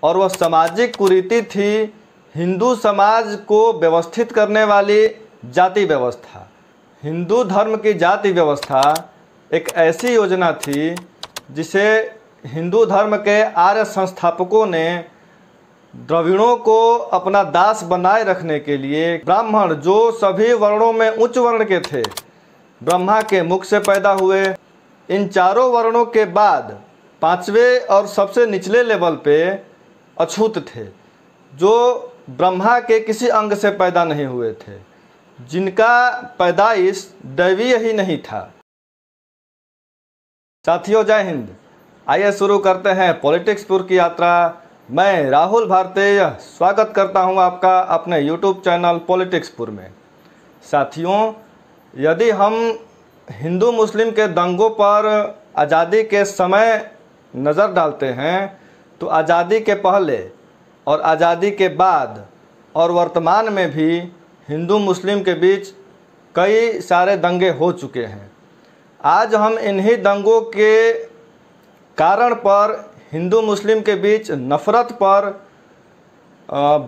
और वह सामाजिक कुरीति थी हिंदू समाज को व्यवस्थित करने वाली जाति व्यवस्था। हिंदू धर्म की जाति व्यवस्था एक ऐसी योजना थी जिसे हिंदू धर्म के आर्य संस्थापकों ने द्रविड़ों को अपना दास बनाए रखने के लिए ब्राह्मण, जो सभी वर्णों में उच्च वर्ण के थे, ब्रह्मा के मुख से पैदा हुए, इन चारों वर्णों के बाद पांचवें और सबसे निचले लेवल पे अछूत थे, जो ब्रह्मा के किसी अंग से पैदा नहीं हुए थे, जिनका पैदाइश दैवीय ही नहीं था। साथियों, जय हिंद। आइए शुरू करते हैं पॉलिटिक्सपुर की यात्रा। मैं राहुल भारतीय स्वागत करता हूं आपका अपने YouTube चैनल पॉलिटिक्सपुर में। साथियों, यदि हम हिंदू मुस्लिम के दंगों पर आज़ादी के समय नज़र डालते हैं तो आज़ादी के पहले और आज़ादी के बाद और वर्तमान में भी हिंदू मुस्लिम के बीच कई सारे दंगे हो चुके हैं। आज हम इन्हीं दंगों के कारण पर हिंदू मुस्लिम के बीच नफ़रत पर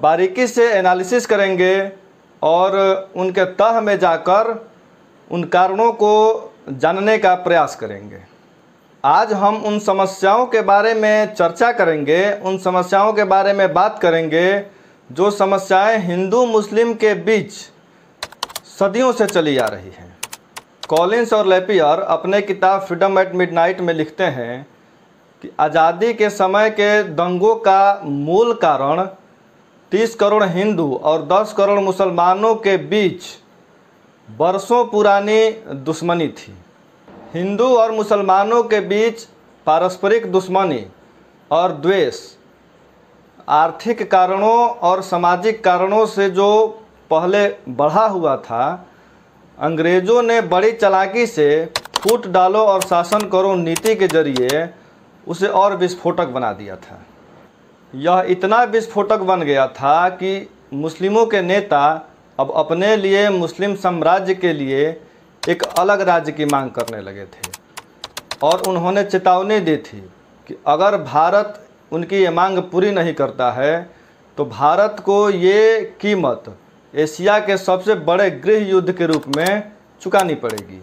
बारीकी से एनालिसिस करेंगे और उनके तह में जाकर उन कारणों को जानने का प्रयास करेंगे। आज हम उन समस्याओं के बारे में चर्चा करेंगे, उन समस्याओं के बारे में बात करेंगे जो समस्याएं हिंदू मुस्लिम के बीच सदियों से चली आ रही हैं। कॉलिंस और लेपियर अपने किताब फ्रीडम एट मिडनाइट में लिखते हैं कि आज़ादी के समय के दंगों का मूल कारण 30 करोड़ हिंदू और 10 करोड़ मुसलमानों के बीच बरसों पुरानी दुश्मनी थी। हिंदू और मुसलमानों के बीच पारस्परिक दुश्मनी और द्वेष आर्थिक कारणों और सामाजिक कारणों से जो पहले बढ़ा हुआ था, अंग्रेज़ों ने बड़ी चालाकी से फूट डालो और शासन करो नीति के जरिए उसे और विस्फोटक बना दिया था। यह इतना विस्फोटक बन गया था कि मुस्लिमों के नेता अब अपने लिए मुस्लिम साम्राज्य के लिए एक अलग राज्य की मांग करने लगे थे और उन्होंने चेतावनी दी थी कि अगर भारत उनकी ये मांग पूरी नहीं करता है तो भारत को ये कीमत एशिया के सबसे बड़े गृह युद्ध के रूप में चुकानी पड़ेगी।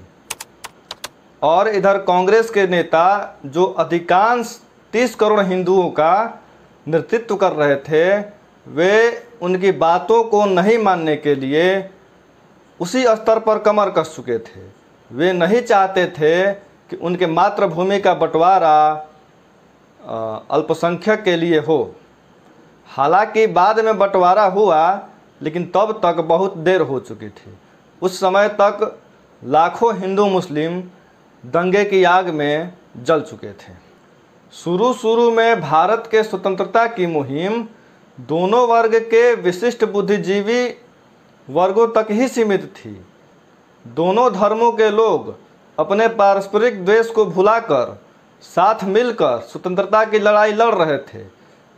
और इधर कांग्रेस के नेता, जो अधिकांश 30 करोड़ हिंदुओं का नेतृत्व कर रहे थे, वे उनकी बातों को नहीं मानने के लिए उसी स्तर पर कमर कस चुके थे। वे नहीं चाहते थे कि उनके मातृभूमि का बंटवारा अल्पसंख्यक के लिए हो। हालांकि बाद में बंटवारा हुआ, लेकिन तब तक बहुत देर हो चुकी थी। उस समय तक लाखों हिंदू मुस्लिम दंगे की आग में जल चुके थे। शुरू में भारत के स्वतंत्रता की मुहिम दोनों वर्ग के विशिष्ट बुद्धिजीवी वर्गों तक ही सीमित थी। दोनों धर्मों के लोग अपने पारस्परिक द्वेष को भुलाकर साथ मिलकर स्वतंत्रता की लड़ाई लड़ रहे थे,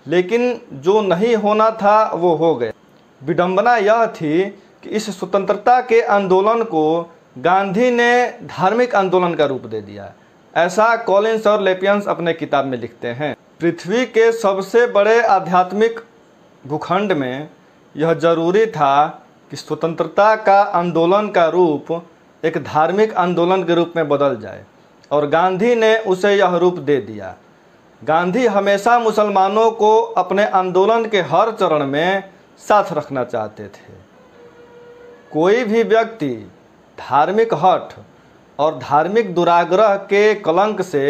लेकिन जो नहीं होना था वो हो गया। विडंबना यह थी कि इस स्वतंत्रता के आंदोलन को गांधी ने धार्मिक आंदोलन का रूप दे दिया। ऐसा कॉलिंस और लेपियंस अपने किताब में लिखते हैं। पृथ्वी के सबसे बड़े आध्यात्मिक भूखंड में यह जरूरी था कि स्वतंत्रता का आंदोलन का रूप एक धार्मिक आंदोलन के रूप में बदल जाए, और गांधी ने उसे यह रूप दे दिया। गांधी हमेशा मुसलमानों को अपने आंदोलन के हर चरण में साथ रखना चाहते थे। कोई भी व्यक्ति धार्मिक हठ और धार्मिक दुराग्रह के कलंक से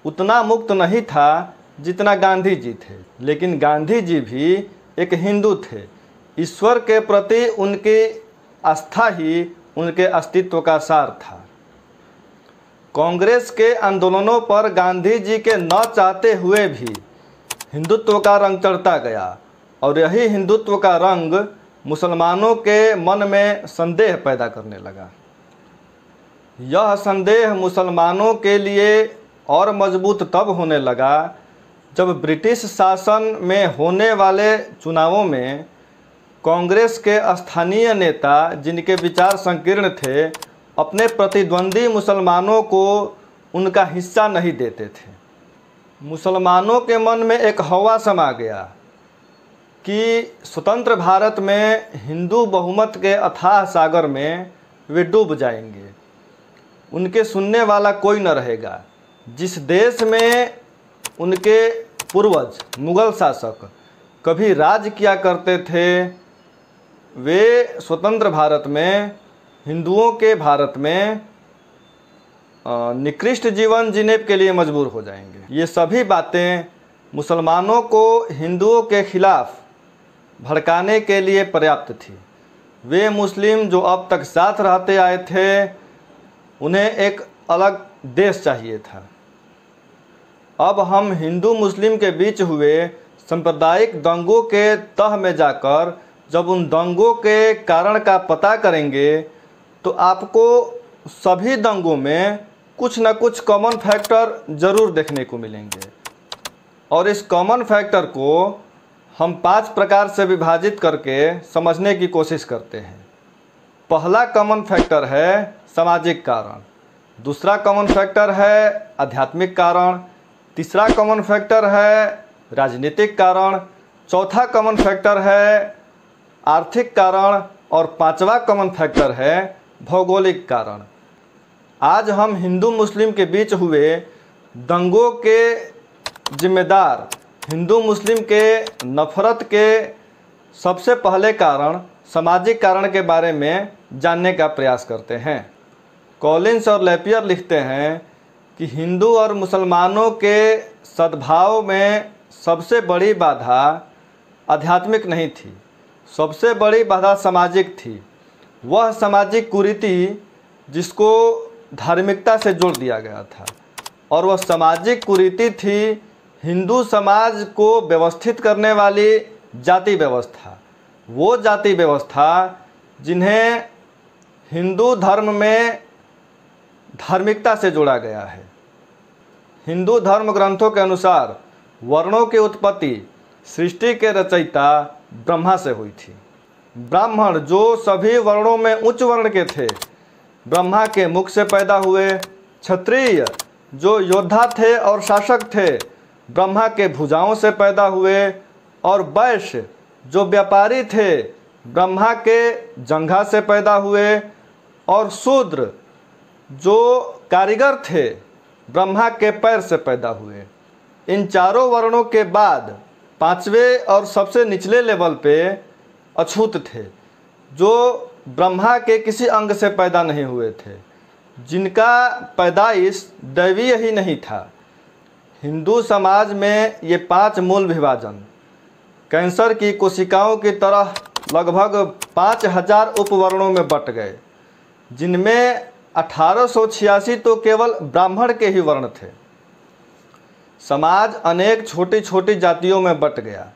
उतना मुक्त नहीं था जितना गांधी जी थे। लेकिन गांधी जी भी एक हिंदू थे। ईश्वर के प्रति उनकी आस्था ही उनके अस्तित्व का सार था। कांग्रेस के आंदोलनों पर गांधी जी के न चाहते हुए भी हिंदुत्व का रंग चढ़ता गया, और यही हिंदुत्व का रंग मुसलमानों के मन में संदेह पैदा करने लगा। यह संदेह मुसलमानों के लिए और मजबूत तब होने लगा जब ब्रिटिश शासन में होने वाले चुनावों में कांग्रेस के स्थानीय नेता, जिनके विचार संकीर्ण थे, अपने प्रतिद्वंदी मुसलमानों को उनका हिस्सा नहीं देते थे। मुसलमानों के मन में एक हवा समा गया कि स्वतंत्र भारत में हिंदू बहुमत के अथाह सागर में वे डूब जाएंगे, उनके सुनने वाला कोई न रहेगा। जिस देश में उनके पूर्वज मुग़ल शासक कभी राज किया करते थे, वे स्वतंत्र भारत में, हिंदुओं के भारत में निकृष्ट जीवन जीने के लिए मजबूर हो जाएंगे। ये सभी बातें मुसलमानों को हिंदुओं के खिलाफ भड़काने के लिए पर्याप्त थी। वे मुस्लिम जो अब तक साथ रहते आए थे, उन्हें एक अलग देश चाहिए था। अब हम हिंदू मुस्लिम के बीच हुए सांप्रदायिक दंगों के तह में जाकर जब उन दंगों के कारण का पता करेंगे, तो आपको सभी दंगों में कुछ न कुछ कॉमन फैक्टर ज़रूर देखने को मिलेंगे। और इस कॉमन फैक्टर को हम 5 प्रकार से विभाजित करके समझने की कोशिश करते हैं। पहला कॉमन फैक्टर है सामाजिक कारण, दूसरा कॉमन फैक्टर है आध्यात्मिक कारण, तीसरा कॉमन फैक्टर है राजनीतिक कारण, चौथा कॉमन फैक्टर है आर्थिक कारण और पांचवा कॉमन फैक्टर है भौगोलिक कारण। आज हम हिंदू मुस्लिम के बीच हुए दंगों के जिम्मेदार हिंदू मुस्लिम के नफरत के सबसे पहले कारण सामाजिक कारण के बारे में जानने का प्रयास करते हैं। कॉलिंस और लैपियर लिखते हैं कि हिंदू और मुसलमानों के सद्भाव में सबसे बड़ी बाधा आध्यात्मिक नहीं थी, सबसे बड़ी बाधा सामाजिक थी। वह सामाजिक कुरीति जिसको धार्मिकता से जोड़ दिया गया था, और वह सामाजिक कुरीति थी हिंदू समाज को व्यवस्थित करने वाली जाति व्यवस्था। वो जाति व्यवस्था जिन्हें हिंदू धर्म में धार्मिकता से जोड़ा गया है। हिंदू धर्म ग्रंथों के अनुसार वर्णों की उत्पत्ति सृष्टि के रचयिता ब्रह्मा से हुई थी। ब्राह्मण जो सभी वर्णों में उच्च वर्ण के थे, ब्रह्मा के मुख से पैदा हुए। क्षत्रिय जो योद्धा थे और शासक थे, ब्रह्मा के भुजाओं से पैदा हुए। और वैश्य जो व्यापारी थे, ब्रह्मा के जंघा से पैदा हुए। और शूद्र जो कारीगर थे, ब्रह्मा के पैर से पैदा हुए। इन चारों वर्णों के बाद पांचवें और सबसे निचले लेवल पे अछूत थे, जो ब्रह्मा के किसी अंग से पैदा नहीं हुए थे, जिनका पैदाइश दैवीय ही नहीं था। हिंदू समाज में ये 5 मूल विभाजन कैंसर की कोशिकाओं की तरह लगभग 5000 उपवर्णों में बट गए, जिनमें 1886 तो केवल ब्राह्मण के ही वर्ण थे। समाज अनेक छोटी छोटी जातियों में बट गया।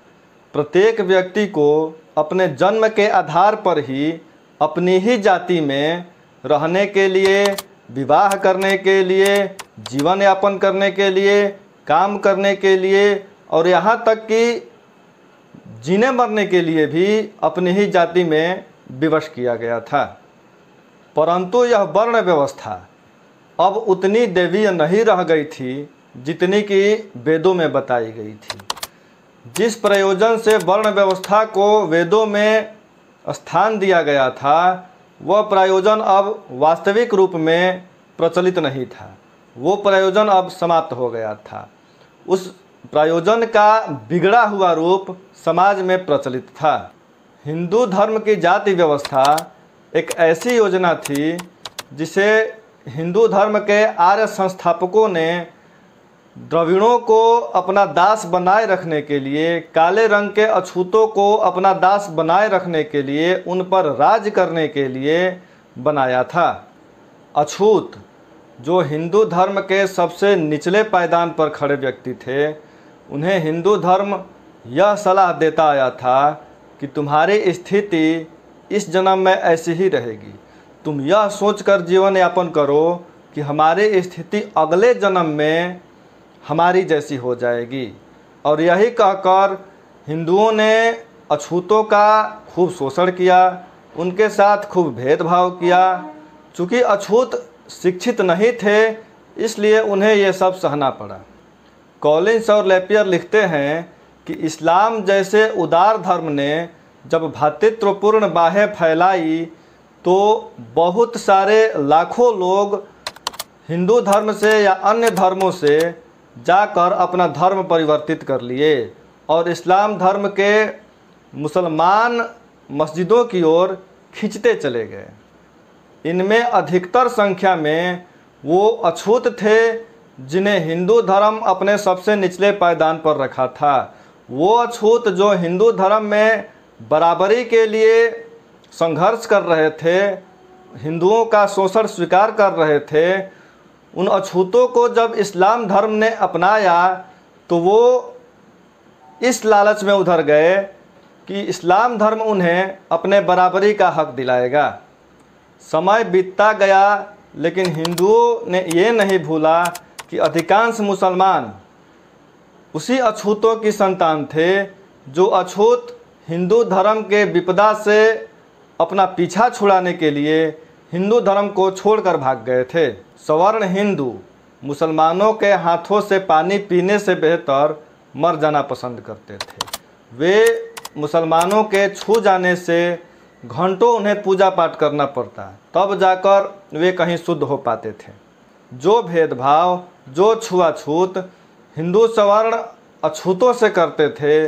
प्रत्येक व्यक्ति को अपने जन्म के आधार पर ही अपनी ही जाति में रहने के लिए, विवाह करने के लिए, जीवन यापन करने के लिए, काम करने के लिए और यहाँ तक कि जीने मरने के लिए भी अपनी ही जाति में विवश किया गया था। परंतु यह वर्ण व्यवस्था अब उतनी दैवीय नहीं रह गई थी जितनी कि वेदों में बताई गई थी। जिस प्रयोजन से वर्ण व्यवस्था को वेदों में स्थान दिया गया था, वह प्रयोजन अब वास्तविक रूप में प्रचलित नहीं था। वो प्रयोजन अब समाप्त हो गया था। उस प्रयोजन का बिगड़ा हुआ रूप समाज में प्रचलित था। हिंदू धर्म की जाति व्यवस्था एक ऐसी योजना थी जिसे हिंदू धर्म के आर्य संस्थापकों ने द्रविड़ों को अपना दास बनाए रखने के लिए, काले रंग के अछूतों को अपना दास बनाए रखने के लिए, उन पर राज करने के लिए बनाया था। अछूत जो हिंदू धर्म के सबसे निचले पायदान पर खड़े व्यक्ति थे, उन्हें हिंदू धर्म यह सलाह देता आया था कि तुम्हारी स्थिति इस जन्म में ऐसी ही रहेगी। तुम यह सोचकर जीवन यापन करो कि हमारी स्थिति अगले जन्म में हमारी जैसी हो जाएगी। और यही कहकर हिंदुओं ने अछूतों का खूब शोषण किया, उनके साथ खूब भेदभाव किया। चूँकि अछूत शिक्षित नहीं थे, इसलिए उन्हें ये सब सहना पड़ा। कॉलिंस और लैपियर लिखते हैं कि इस्लाम जैसे उदार धर्म ने जब भ्रातृत्वपूर्ण बाहें फैलाई तो बहुत सारे लाखों लोग हिंदू धर्म से या अन्य धर्मों से जाकर अपना धर्म परिवर्तित कर लिए और इस्लाम धर्म के मुसलमान मस्जिदों की ओर खींचते चले गए। इनमें अधिकतर संख्या में वो अछूत थे जिन्हें हिंदू धर्म अपने सबसे निचले पायदान पर रखा था। वो अछूत जो हिंदू धर्म में बराबरी के लिए संघर्ष कर रहे थे, हिंदुओं का शोषण स्वीकार कर रहे थे, उन अछूतों को जब इस्लाम धर्म ने अपनाया तो वो इस लालच में उधर गए कि इस्लाम धर्म उन्हें अपने बराबरी का हक दिलाएगा। समय बीतता गया लेकिन हिंदुओं ने ये नहीं भूला कि अधिकांश मुसलमान उसी अछूतों की संतान थे जो अछूत हिंदू धर्म के विपदा से अपना पीछा छुड़ाने के लिए हिंदू धर्म को छोड़कर भाग गए थे। सवर्ण हिंदू मुसलमानों के हाथों से पानी पीने से बेहतर मर जाना पसंद करते थे। वे मुसलमानों के छू जाने से घंटों उन्हें पूजा पाठ करना पड़ता, तब जाकर वे कहीं शुद्ध हो पाते थे। जो भेदभाव, जो छुआछूत हिंदू सवर्ण अछूतों से करते थे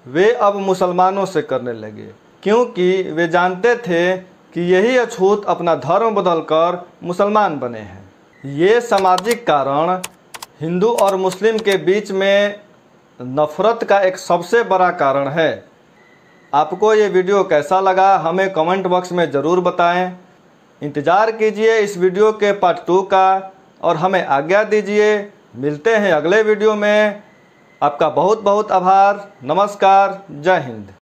वे अब मुसलमानों से करने लगे, क्योंकि वे जानते थे कि यही अछूत अपना धर्म बदलकर मुसलमान बने हैं। ये सामाजिक कारण हिंदू और मुस्लिम के बीच में नफ़रत का एक सबसे बड़ा कारण है। आपको ये वीडियो कैसा लगा हमें कमेंट बॉक्स में ज़रूर बताएं। इंतज़ार कीजिए इस वीडियो के पार्ट 2 का और हमें आज्ञा दीजिए। मिलते हैं अगले वीडियो में। आपका बहुत बहुत आभार। नमस्कार। जय हिंद।